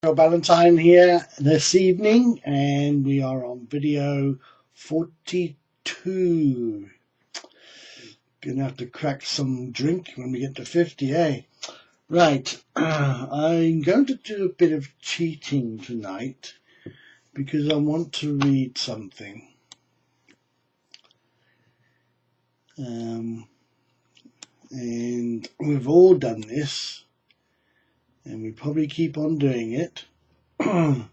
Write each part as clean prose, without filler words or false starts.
Gerald Ballantyne here this evening, and we are on video 42. Gonna have to crack some drink when we get to 50, eh? Right, I'm going to do a bit of cheating tonight because I want to read something. And we've all done this, and we probably keep on doing it. And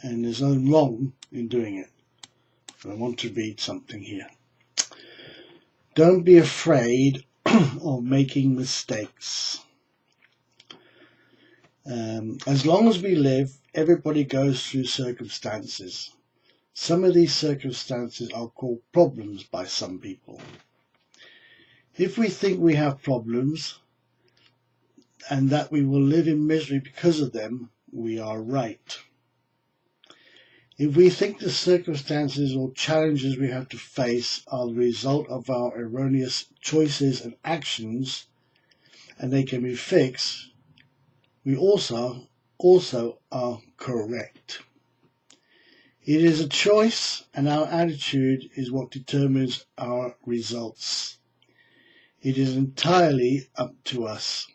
there's nothing wrong in doing it. But I want to read something here. Don't be afraid of making mistakes. As long as we live, everybody goes through circumstances. Some of these circumstances are called problems by some people. If we think we have problems and that we will live in misery because of them, we are right. If we think the circumstances or challenges we have to face are the result of our erroneous choices and actions, and they can be fixed, we also are correct. It is a choice, and our attitude is what determines our results. It is entirely up to us.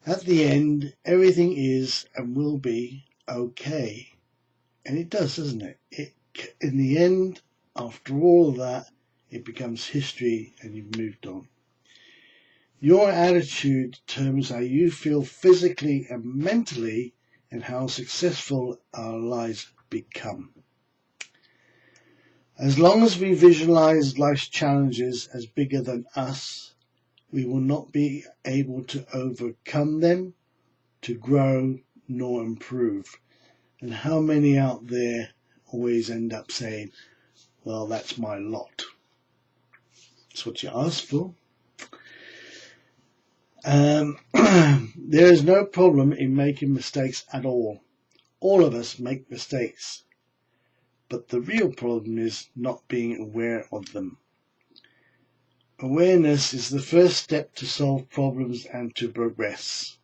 At the end, everything is and will be okay. And it does, doesn't it? In the end, after all of that, it becomes history and you've moved on. Your attitude determines how you feel physically and mentally and how successful our lives become. As long as we visualize life's challenges as bigger than us, we will not be able to overcome them, to grow, nor improve. And how many out there always end up saying, well, that's my lot. That's what you asked for. There is no problem in making mistakes at all. All of us make mistakes. But the real problem is not being aware of them. Awareness is the first step to solve problems and to progress.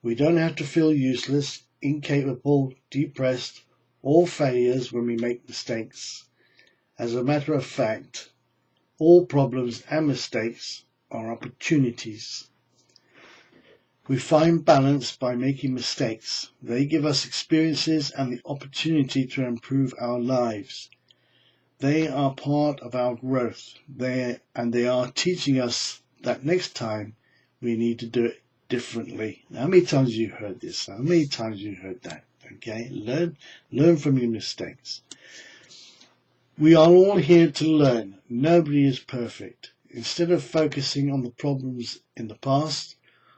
We don't have to feel useless, incapable, depressed, or failures when we make mistakes. As a matter of fact, all problems and mistakes are opportunities. We find balance by making mistakes. They give us experiences and the opportunity to improve our lives. They are part of our growth. They are teaching us that next time we need to do it differently. How many times have you heard this? How many times have you heard that? Okay, learn from your mistakes. We are all here to learn. Nobody is perfect. Instead of focusing on the problems in the past,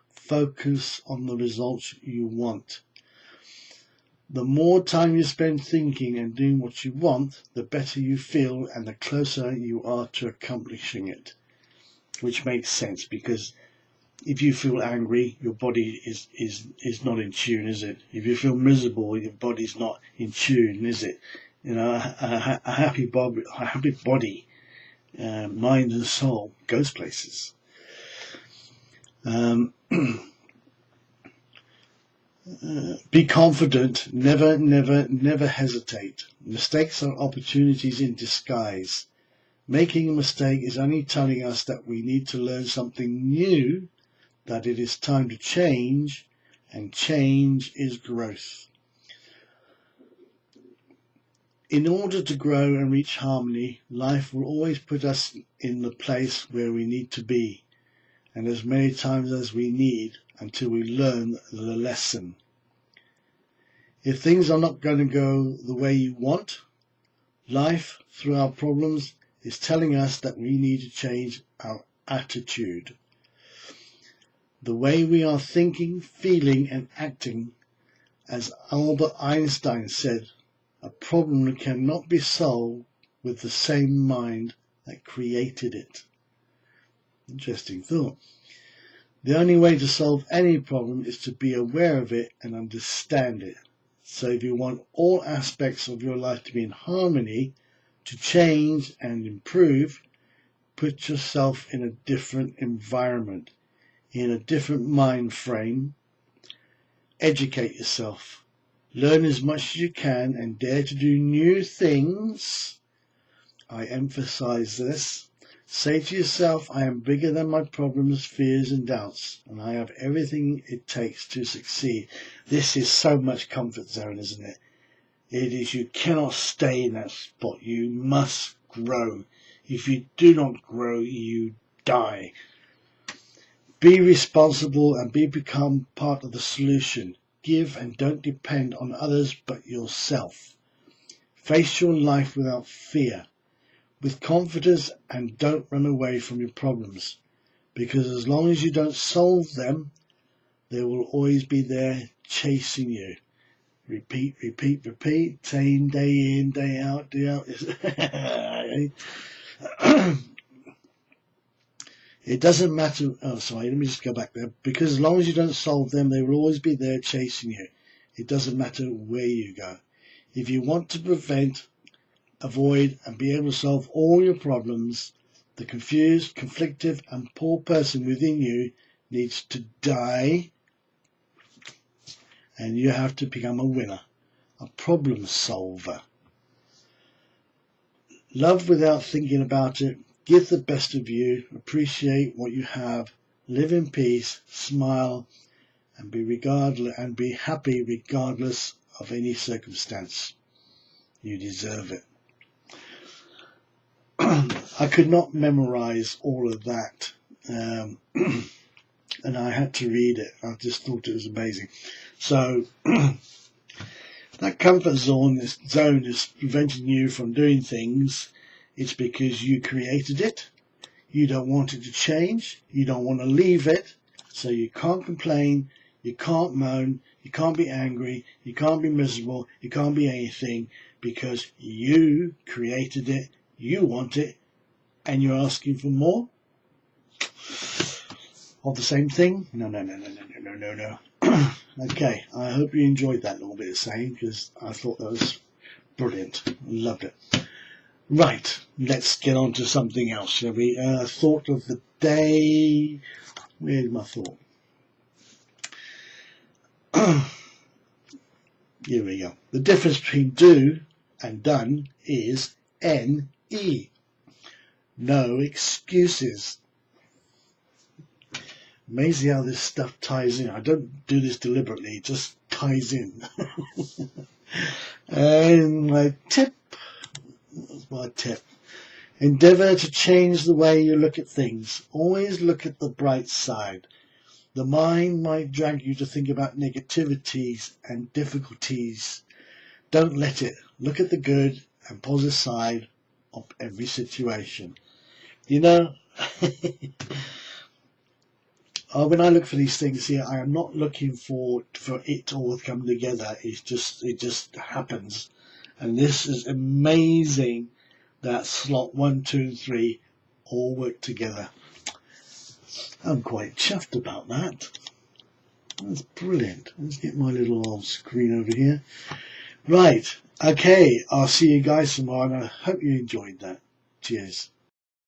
focus on the results you want. The more time you spend thinking and doing what you want, the better you feel and the closer you are to accomplishing it. Which makes sense, because if you feel angry, your body is not in tune, is it? If you feel miserable, your body's not in tune, is it? You know, a happy body, mind and soul goes places. Be confident, never hesitate. Mistakes are opportunities in disguise. Making a mistake is only telling us that we need to learn something new, that it is time to change, and change is growth. In order to grow and reach harmony, life will always put us in the place where we need to be, and as many times as we need until we learn the lesson. If things are not going to go the way you want, life, through our problems, is telling us that we need to change our attitude. The way we are thinking, feeling, and acting, as Albert Einstein said, a problem cannot be solved with the same mind that created it. Interesting thought. The only way to solve any problem is to be aware of it and understand it. So if you want all aspects of your life to be in harmony, to change and improve, put yourself in a different environment, in a different mind frame, Educate yourself. Learn as much as you can and dare to do new things. I emphasize this. Say to yourself, I am bigger than my problems, fears and doubts, and I have everything it takes to succeed. This is so much comfort zone, isn't it? It is. You cannot stay in that spot. You must grow. If you do not grow, you die. Be responsible and become part of the solution. Give and don't depend on others but yourself. Face your life without fear, with confidence, and don't run away from your problems, because as long as you don't solve them, they will always be there chasing you. Repeat, repeat, repeat, day in, day out, day out. It doesn't matter. Oh, sorry, let me just go back there. Because as long as you don't solve them, they will always be there chasing you. It doesn't matter where you go. If you want to prevent, avoid, and be able to solve all your problems, the confused, conflicted, and poor person within you needs to die, and you have to become a winner, a problem solver. Love without thinking about it. Give the best of you. Appreciate what you have. Live in peace. Smile, and be happy regardless of any circumstance. You deserve it. I could not memorize all of that, and I had to read it. I just thought it was amazing. So that comfort zone is preventing you from doing things. It's because you created it. You don't want it to change. You don't want to leave it. So you can't complain. You can't moan. You can't be angry. You can't be miserable. You can't be anything, because you created it. You want it. And you're asking for more of the same thing? No. Okay, I hope you enjoyed that little bit of saying, because I thought that was brilliant. Loved it. Right, let's get on to something else, shall we? Thought of the day. Where's my thought? Here we go. The difference between do and done is NE. No excuses. Amazing how this stuff ties in. I don't do this deliberately, it just ties in. And my tip, endeavour to change the way you look at things. Always look at the bright side. The mind might drag you to think about negativities and difficulties. Don't let it. Look at the good and positive side of every situation. You know, when I look for these things here, I am not looking for it to all come together. It just happens. And this is amazing that slot 1, 2, and 3 all work together. I'm quite chuffed about that. That's brilliant. Let's get my little old screen over here. Right. Okay. I'll see you guys tomorrow, and I hope you enjoyed that. Cheers.